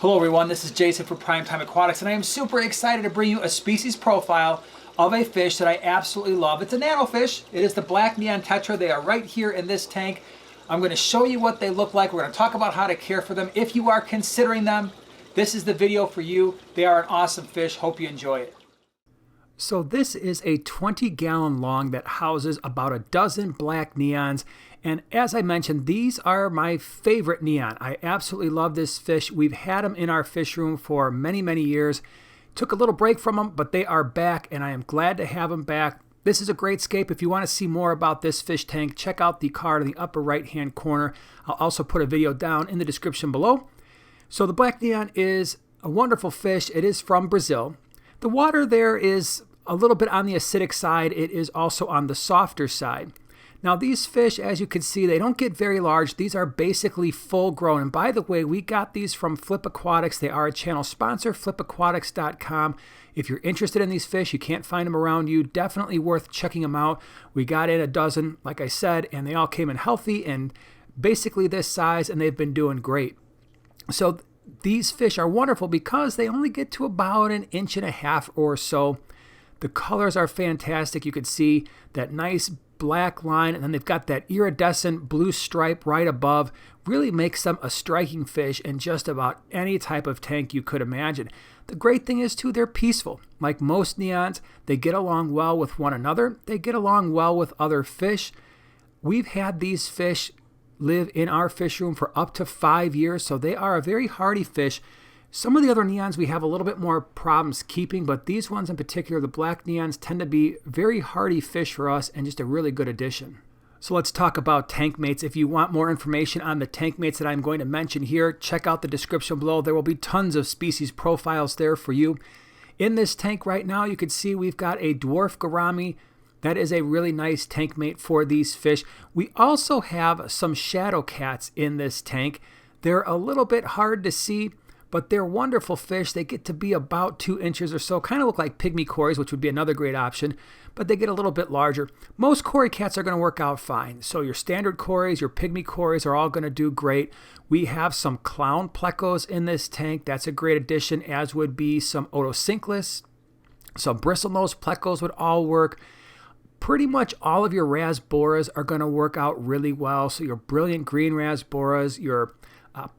Hello everyone, this is Jason for Primetime Aquatics, and I am super excited to bring you a species profile of a fish that I absolutely love. It's a nano fish. It is the Black Neon Tetra. They are right here in this tank. I'm going to show you what they look like. We're going to talk about how to care for them. If you are considering them, this is the video for you. They are an awesome fish. Hope you enjoy it. So this is a 20-gallon long that houses about a dozen black neons. And as I mentioned, these are my favorite neon. I absolutely love this fish. We've had them in our fish room for many, many years. Took a little break from them, but they are back, and I am glad to have them back. This is a great scape. If you want to see more about this fish tank, check out the card in the upper right-hand corner. I'll also put a video down in the description below. So the black neon is a wonderful fish. It is from Brazil. The water there is a little bit on the acidic side. It is also on the softer side. Now these fish, as you can see, they don't get very large. These are basically full grown. And by the way, we got these from Flip Aquatics. They are a channel sponsor, flipaquatics.com. If you're interested in these fish, you can't find them around you, definitely worth checking them out. We got in a dozen, like I said, and they all came in healthy and basically this size, and they've been doing great. So these fish are wonderful because they only get to about 1.5 inches or so. The colors are fantastic. You can see that nice black line, and then they've got that iridescent blue stripe right above. Really makes them a striking fish in just about any type of tank you could imagine. The great thing is, too, they're peaceful. Like most neons, they get along well with one another. They get along well with other fish. We've had these fish live in our fish room for up to 5 years, so they are a very hardy fish. Some of the other neons we have a little bit more problems keeping, but these ones in particular, the black neons, tend to be very hardy fish for us and just a really good addition. So let's talk about tank mates. If you want more information on the tank mates that I'm going to mention here, check out the description below. There will be tons of species profiles there for you. In this tank right now, you can see we've got a dwarf gourami. That is a really nice tank mate for these fish. We also have some shadow cats in this tank. They're a little bit hard to see, but they're wonderful fish. They get to be about 2 inches or so, kind of look like pygmy cories, which would be another great option, but they get a little bit larger. Most cory cats are going to work out fine. So your standard cories, your pygmy cories are all going to do great. We have some clown plecos in this tank. That's a great addition, as would be some otocinclus. Some bristlenose plecos would all work. Pretty much all of your rasboras are going to work out really well. So your brilliant green rasboras, your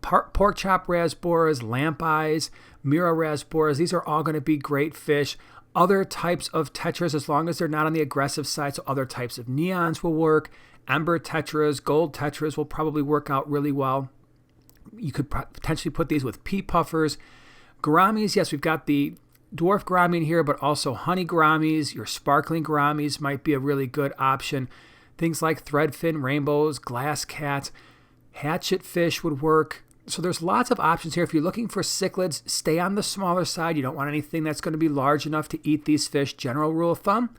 pork chop rasboras, lamp eyes, mira rasboras, these are all going to be great fish. Other types of tetras, as long as they're not on the aggressive side, so other types of neons will work. Ember tetras, gold tetras will probably work out really well. You could potentially put these with pea puffers. Gouramis, yes, we've got the dwarf gourami in here, but also honey gouramis. Your sparkling gouramis might be a really good option. Things like threadfin rainbows, glass cats, hatchet fish would work. So there's lots of options here. If you're looking for cichlids, stay on the smaller side. You don't want anything that's going to be large enough to eat these fish. General rule of thumb,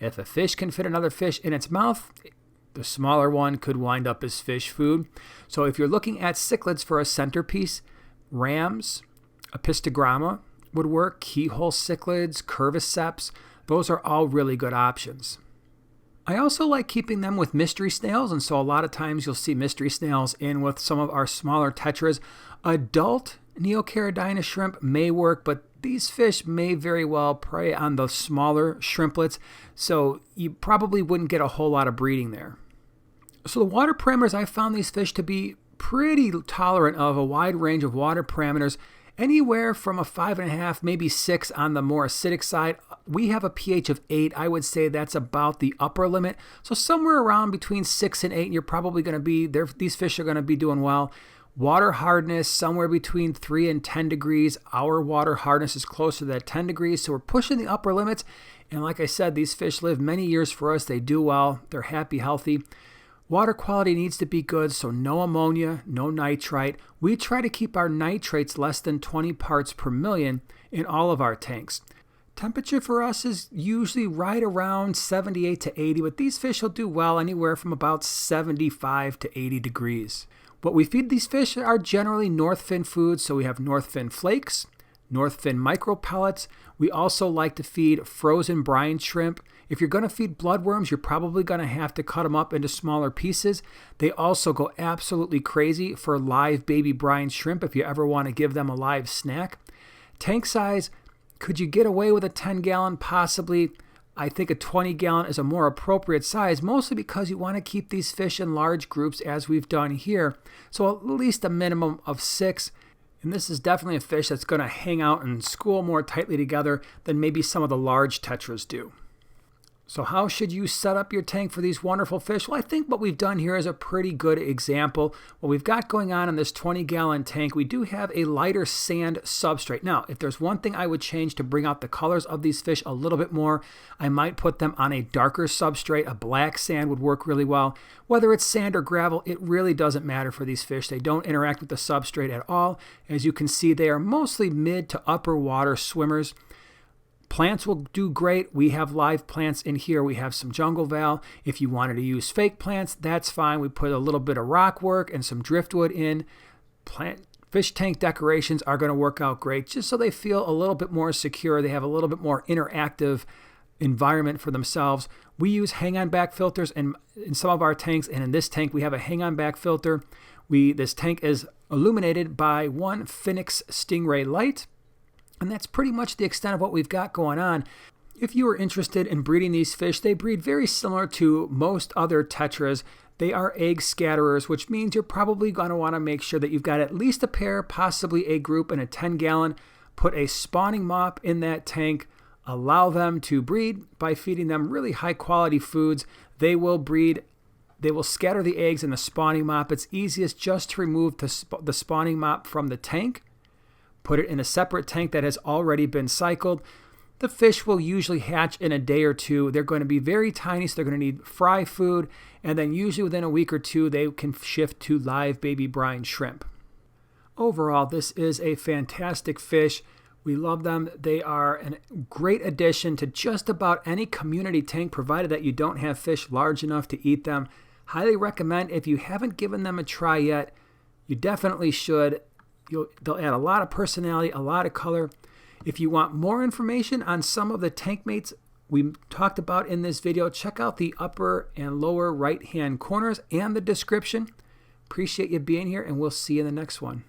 if a fish can fit another fish in its mouth, the smaller one could wind up as fish food. So if you're looking at cichlids for a centerpiece, rams, apistogramma would work, keyhole cichlids, curviceps, those are all really good options. I also like keeping them with mystery snails, and so a lot of times you'll see mystery snails in with some of our smaller tetras. Adult Neocaridina shrimp may work, but these fish may very well prey on the smaller shrimplets, so you probably wouldn't get a whole lot of breeding there. So the water parameters, I found these fish to be pretty tolerant of a wide range of water parameters. Anywhere from a 5.5, maybe 6 on the more acidic side. We have a pH of 8. I would say that's about the upper limit. So somewhere around between 6 and 8, you're probably going to be there. These fish are going to be doing well. Water hardness, somewhere between 3 and 10 degrees. Our water hardness is closer to that 10 degrees, so we're pushing the upper limits. And like I said, these fish live many years for us. They do well. They're happy, healthy. Water quality needs to be good, so no ammonia, no nitrite. We try to keep our nitrates less than 20 parts per million in all of our tanks. Temperature for us is usually right around 78 to 80, but these fish will do well anywhere from about 75 to 80 degrees. What we feed these fish are generally North Fin foods, so we have North Fin flakes, North Fin micro pellets. We also like to feed frozen brine shrimp If you're going to feed bloodworms, you're probably going to have to cut them up into smaller pieces. They also go absolutely crazy for live baby brine shrimp if you ever want to give them a live snack. Tank size, could you get away with a 10-gallon? Possibly. I think a 20-gallon is a more appropriate size, mostly because you want to keep these fish in large groups as we've done here. So at least a minimum of 6. And this is definitely a fish that's going to hang out and school more tightly together than maybe some of the large tetras do. So how should you set up your tank for these wonderful fish? Well, I think what we've done here is a pretty good example. What we've got going on in this 20-gallon tank, we do have a lighter sand substrate. Now, if there's one thing I would change to bring out the colors of these fish a little bit more, I might put them on a darker substrate. A black sand would work really well. Whether it's sand or gravel, it really doesn't matter for these fish. They don't interact with the substrate at all. As you can see, they are mostly mid to upper water swimmers. Plants will do great. We have live plants in here. We have some jungle val. If you wanted to use fake plants, that's fine. We put a little bit of rock work and some driftwood in. Fish tank decorations are going to work out great just so they feel a little bit more secure. They have a little bit more interactive environment for themselves. We use hang-on back filters in some of our tanks, and in this tank we have a hang-on back filter. This tank is illuminated by one Phoenix Stingray light. And that's pretty much the extent of what we've got going on. If you are interested in breeding these fish, they breed very similar to most other tetras. They are egg scatterers, which means you're probably going to want to make sure that you've got at least a pair, possibly a group in a 10-gallon. Put a spawning mop in that tank. Allow them to breed by feeding them really high-quality foods. They will breed. They will scatter the eggs in the spawning mop. It's easiest just to remove the spawning mop from the tank. Put it in a separate tank that has already been cycled. The fish will usually hatch in a day or two. They're going to be very tiny, so they're going to need fry food. And then usually within a week or two, they can shift to live baby brine shrimp. Overall, this is a fantastic fish. We love them. They are a great addition to just about any community tank, provided that you don't have fish large enough to eat them. Highly recommend. If you haven't given them a try yet, you definitely should. They'll add a lot of personality, a lot of color. If you want more information on some of the tank mates we talked about in this video, check out the upper and lower right-hand corners and the description. Appreciate you being here, and we'll see you in the next one.